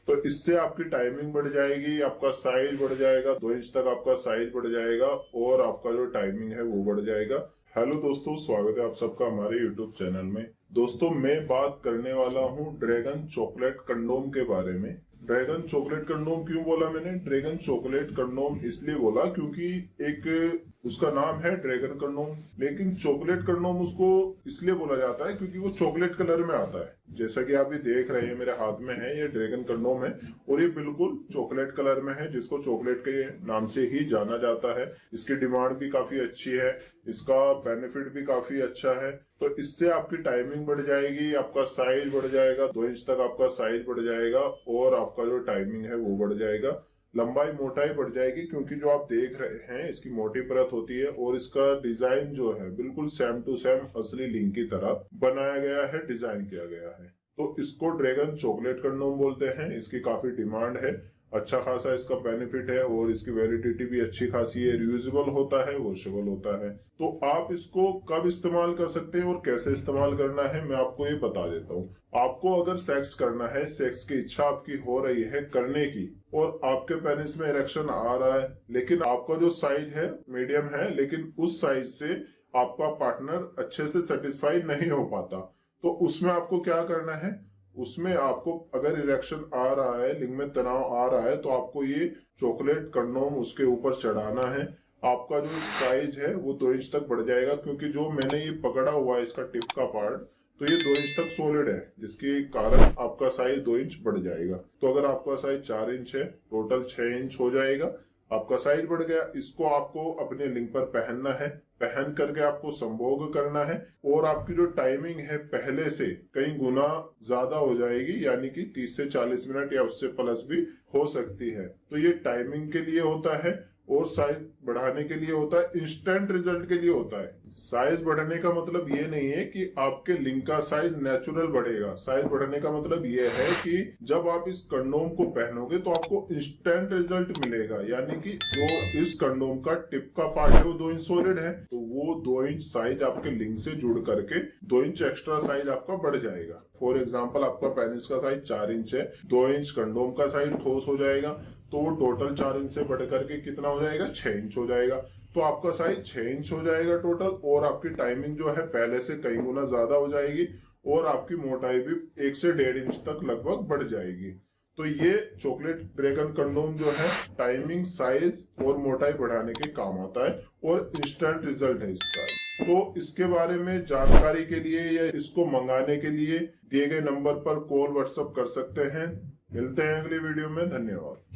तो इससे आपकी टाइमिंग बढ़ जाएगी, आपका साइज बढ़ जाएगा, 2 इंच तक आपका साइज बढ़ जाएगा और आपका जो टाइमिंग है वो बढ़ जाएगा। हेलो दोस्तों, स्वागत है आप सबका हमारे यूट्यूब चैनल में। दोस्तों, मैं बात करने वाला हूँ ड्रैगन चॉकलेट कंडोम के बारे में। ड्रैगन चॉकलेट कंडोम क्यों बोला मैंने? ड्रैगन चॉकलेट कंडोम इसलिए बोला क्योंकि एक उसका नाम है ड्रैगन कंडोम, लेकिन चॉकलेट कंडोम उसको इसलिए बोला जाता है क्योंकि वो चॉकलेट कलर में आता है। जैसा कि आप भी देख रहे हैं, मेरे हाथ में है ये ड्रैगन कंडोम है और ये बिल्कुल चॉकलेट कलर में है, जिसको चॉकलेट के नाम से ही जाना जाता है। इसकी डिमांड भी काफी अच्छी है, इसका बेनिफिट भी काफी अच्छा है। तो इससे आपकी टाइमिंग बढ़ जाएगी, आपका साइज बढ़ जाएगा, 2 इंच तक आपका साइज बढ़ जाएगा और आपका जो टाइमिंग है वो बढ़ जाएगा। लंबाई मोटाई बढ़ जाएगी क्योंकि जो आप देख रहे हैं इसकी मोटी परत होती है और इसका डिजाइन जो है बिल्कुल सेम टू सेम असली लिंक की तरह बनाया गया है, डिजाइन किया गया है। तो इसको ड्रैगन चॉकलेट कंडोम बोलते हैं। इसकी काफी डिमांड है, अच्छा खासा इसका बेनिफिट है और इसकी वैलिडिटी भी अच्छी खासी है। रियूजेबल होता है, वॉशेबल होता है। तो आप इसको कब इस्तेमाल कर सकते हैं और कैसे इस्तेमाल करना है मैं आपको ये बता देता हूँ। आपको अगर सेक्स करना है, सेक्स की इच्छा आपकी हो रही है करने की और आपके पेनिस में इरेक्शन आ रहा है, लेकिन आपका जो साइज है मीडियम है, लेकिन उस साइज से आपका पार्टनर अच्छे से सेटिस्फाई नहीं हो पाता, तो उसमें आपको क्या करना है? उसमें आपको अगर इरेक्शन आ रहा है, लिंग में तनाव आ रहा है, तो आपको ये चॉकलेट कंडोम उसके ऊपर चढ़ाना है। आपका जो साइज है वो 2 इंच तक बढ़ जाएगा क्योंकि जो मैंने ये पकड़ा हुआ है इसका टिप का पार्ट, तो ये 2 इंच तक सॉलिड है, जिसके कारण आपका साइज 2 इंच बढ़ जाएगा। तो अगर आपका साइज 4 इंच है, टोटल 6 इंच हो जाएगा। आपका साइज बढ़ गया। इसको आपको अपने लिंग पर पहनना है, पहन करके आपको संभोग करना है और आपकी जो टाइमिंग है पहले से कई गुना ज्यादा हो जाएगी, यानी कि 30 से 40 मिनट या उससे प्लस भी हो सकती है। तो ये टाइमिंग के लिए होता है और साइज बढ़ाने के लिए होता है, इंस्टेंट रिजल्ट के लिए होता है। साइज बढ़ने का मतलब ये नहीं है कि आपके लिंग का साइज नेचुरल बढ़ेगा। साइज बढ़ने का मतलब ये है कि जब आप इस कंडोम को पहनोगे तो आपको इंस्टेंट रिजल्ट मिलेगा, यानी कि जो इस कंडोम का टिप का पार्ट है वो 2 इंच सॉलिड है, तो वो 2 इंच साइज आपके लिंग से जुड़ करके 2 इंच एक्स्ट्रा साइज आपका बढ़ जाएगा। फॉर एग्जाम्पल, आपका पेनिस का साइज 4 इंच है, 2 इंच कंडोम का साइज ठोस हो जाएगा, तो वो टोटल 4 इंच से बढ़ करके कितना हो जाएगा? 6 इंच हो जाएगा। तो आपका साइज 6 इंच हो जाएगा टोटल और आपकी टाइमिंग जो है पहले से कई गुना ज्यादा हो जाएगी और आपकी मोटाई भी 1 से 1.5 इंच तक लगभग बढ़ जाएगी। तो ये चॉकलेट ड्रैगन कंडोम जो है टाइमिंग, साइज और मोटाई बढ़ाने के काम आता है और इंस्टेंट रिजल्ट है इसका। तो इसके बारे में जानकारी के लिए या इसको मंगाने के लिए दिए गए नंबर पर कॉल, व्हाट्सएप कर सकते हैं। मिलते हैं अगली वीडियो में। धन्यवाद।